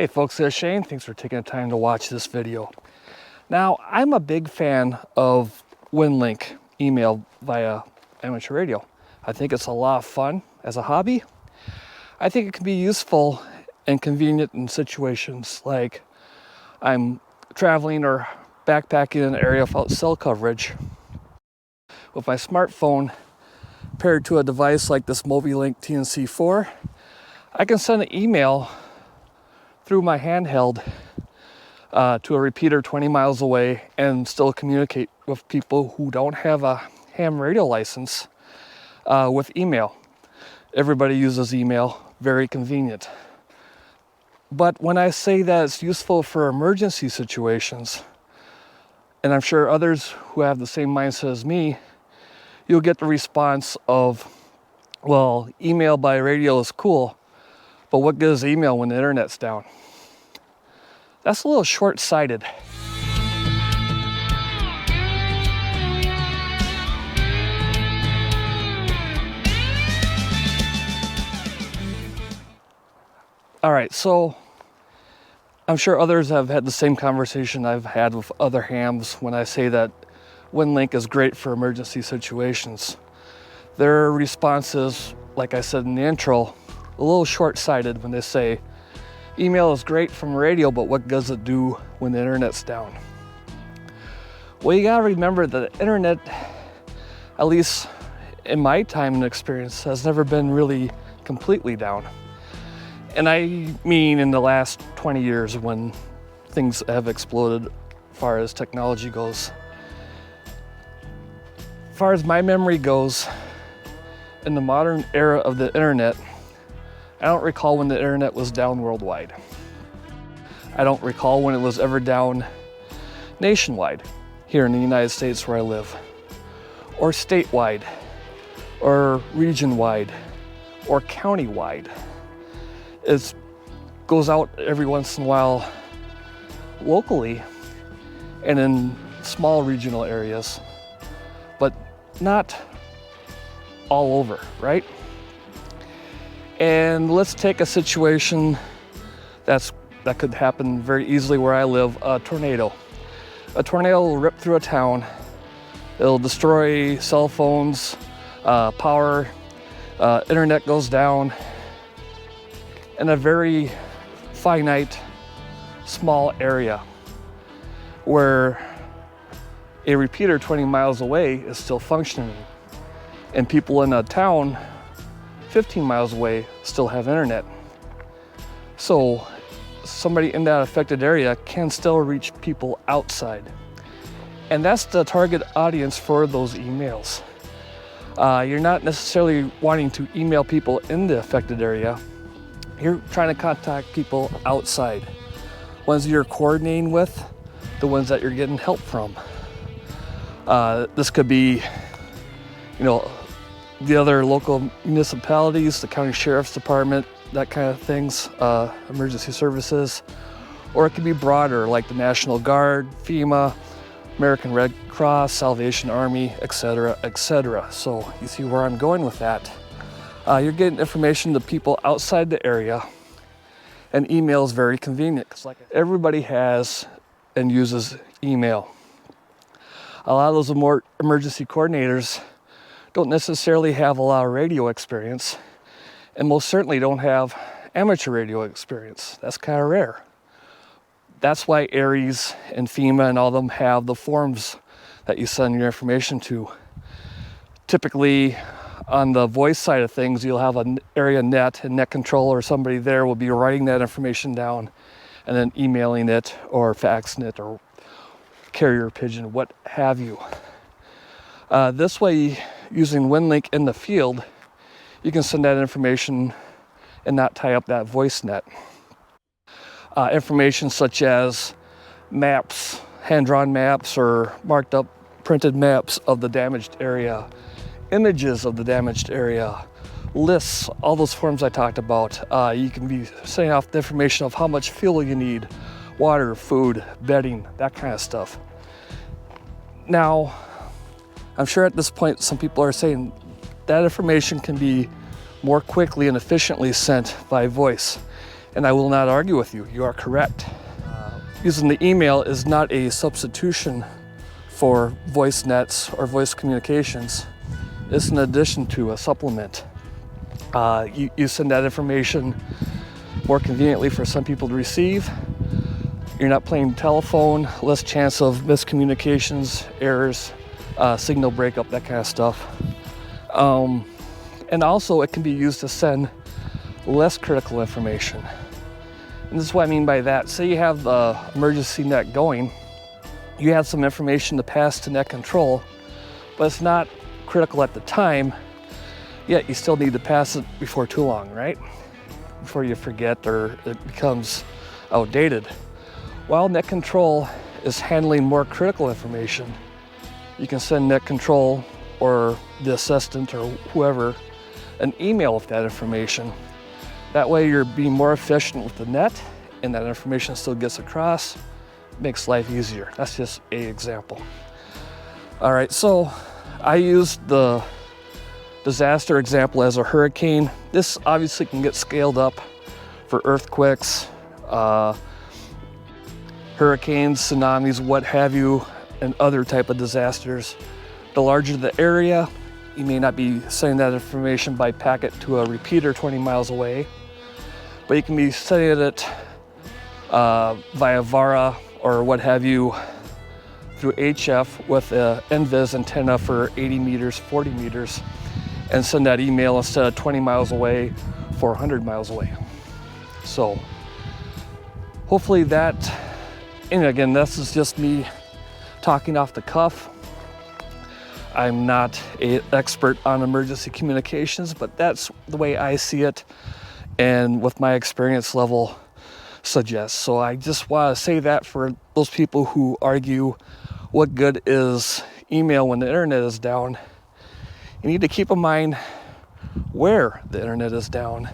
Hey folks, there's Shane. Thanks for taking the time to watch this video. Now, I'm a big fan of Winlink email via amateur radio. I think it's a lot of fun as a hobby. I think it can be useful and convenient in situations like I'm traveling or backpacking in an area without cell coverage. With my smartphone paired to a device like this Winlink TNC4, I can send an email through my handheld to a repeater 20 miles away and still communicate with people who don't have a ham radio license with email. Everybody uses email, very convenient. But when I say that it's useful for emergency situations, and I'm sure others who have the same mindset as me, you'll get the response of, well, email by radio is cool, but what good is email when the internet's down? That's a little short-sighted. All right, so I'm sure others have had the same conversation I've had with other hams when I say that Winlink is great for emergency situations. Their response is, like I said in the intro, a little short-sighted when they say, email is great from radio, but what does it do when the internet's down? Well, you gotta remember that the internet, at least in my time and experience, has never been really completely down. And I mean in the last 20 years when things have exploded as far as technology goes. As far as my memory goes, in the modern era of the internet, I don't recall when the internet was down worldwide. I don't recall when it was ever down nationwide, here in the United States where I live, or statewide, or region-wide, or county-wide. It goes out every once in a while locally and in small regional areas, but not all over, right? And let's take a situation that could happen very easily where I live, a tornado. A tornado will rip through a town. It'll destroy cell phones, power, internet goes down, in a very finite, small area where a repeater 20 miles away is still functioning, and people in a town 15 miles away still have internet. So somebody in that affected area can still reach people outside. And that's the target audience for those emails. You're not necessarily wanting to email people in the affected area. You're trying to contact people outside. Ones you're coordinating with, the ones that you're getting help from. This could be, the other local municipalities, the county sheriff's department, that kind of things, emergency services. Or it could be broader, like the National Guard, FEMA, American Red Cross, Salvation Army, etc., etc. So you see where I'm going with that. You're getting information to people outside the area, and email is very convenient because everybody has and uses email. A lot of those more emergency coordinators don't necessarily have a lot of radio experience, and most certainly don't have amateur radio experience. That's kind of rare. That's why ARES and FEMA and all of them have the forms that you send your information to. Typically, on the voice side of things, you'll have an area net, and net control or somebody there will be writing that information down and then emailing it or faxing it or carrier pigeon, what have you. This way, using Winlink in the field, you can send that information and not tie up that voice net. Information such as maps, hand-drawn maps or marked up printed maps of the damaged area, images of the damaged area, lists, all those forms I talked about. You can be sending off the information of how much fuel you need, water, food, bedding, that kind of stuff. Now, I'm sure at this point some people are saying that information can be more quickly and efficiently sent by voice. and I will not argue with you. You are correct. Using the email is not a substitution for voice nets or voice communications. It's an addition to a supplement. You send that information more conveniently for some people to receive. You're not playing telephone, less chance of miscommunications, errors, signal breakup, that kind of stuff. And also it can be used to send less critical information. And this is what I mean by that. Say you have the emergency net going, you have some information to pass to net control, but it's not critical at the time, yet you still need to pass it before too long, right? Before you forget or it becomes outdated. While net control is handling more critical information, you can send net control or the assistant or whoever an email with that information. That way you're being more efficient with the net and that information still gets across, makes life easier. That's just an example. All right, so I used the disaster example as a hurricane. This obviously can get scaled up for earthquakes, hurricanes, tsunamis, what have you, and other type of disasters. The larger the area, you may not be sending that information by packet to a repeater 20 miles away, but you can be sending it via VARA or what have you through HF with a NVIS antenna for 80 meters, 40 meters, and send that email instead of 20 miles away, 400 miles away. So hopefully that, and again, this is just me talking off the cuff. I'm not an expert on emergency communications, but that's the way I see it and what my experience level suggests. So I just want to say that for those people who argue what good is email when the internet is down, you need to keep in mind where the internet is down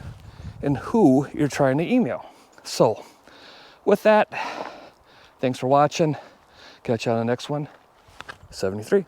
and who you're trying to email. So with that, thanks for watching. Catch you on the next one. 73.